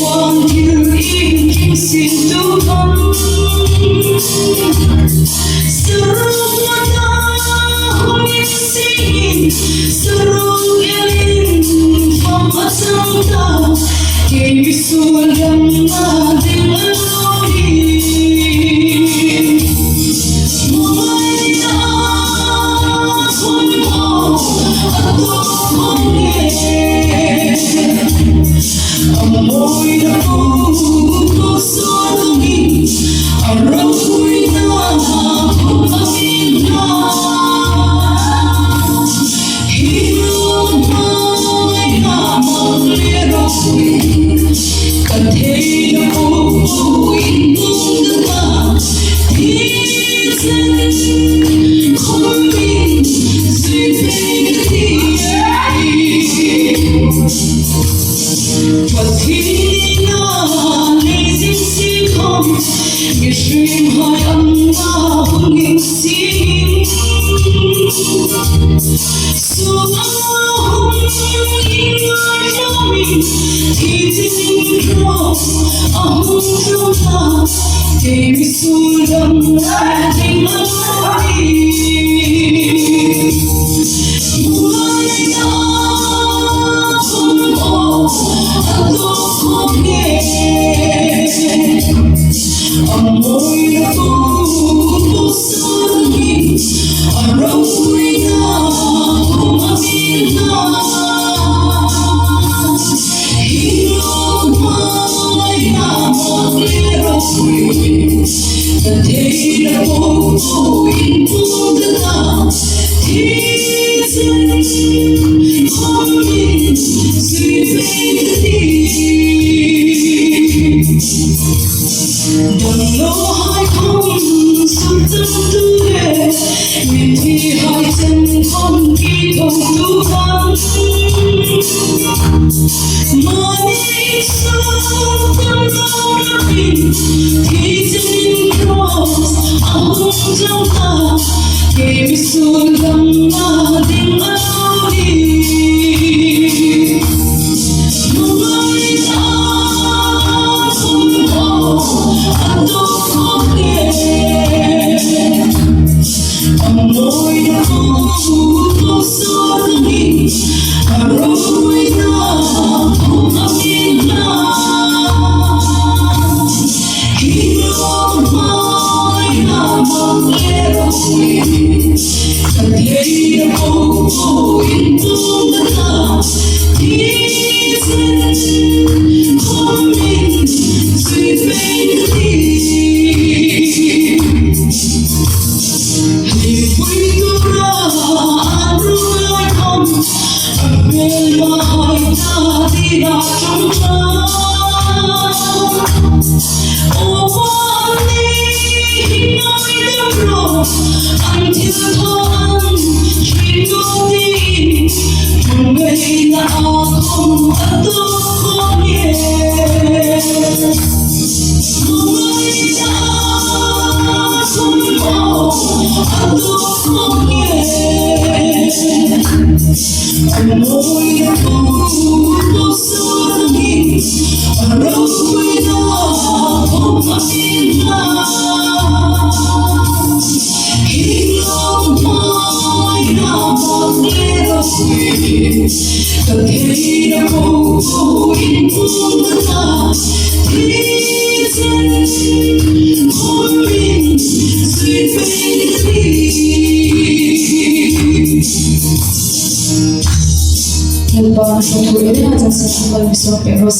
Quang yêu im kinh xin tu văn Sarong mata hongin singin Sarong elin pamasang ta Kami sulam natin alori Mulay na akong mo at akong amoy na puso langit Araw-ko'y na akong pamilya Hirap ay namaglero ko'y Katay na pupuin mong dama Minsan ko'y sipin Pati na lising sikam Gishrim hai ang mahunging singing Sumahong ingay namin Titing cross ahong jumpa Kami sulam nating alari Mulay na akong mo amoy na puso langit Araw-ko'y na akong pamilya Hirap ay namaglero ko'y Katay na pupuin mong dala Minsan ko'y sipin Dalahay kong samtang tuwe Mitihay sentong kitong tuhan Manis ang tandang natin Titing cross ang jangka Kami sulam nating alori Amoy na puso langit Araw-ko'y na akong pamilya Hirap ay namaglero ko'y Katay na pupuin mong dala Minsan ko'y sipin Amoy na puso langit Araw-ko'y na akong pamilya Hirap ay namaglero ko'y Katay na pupuin mong dala Minsan ko'y sipin sa pagbiso pero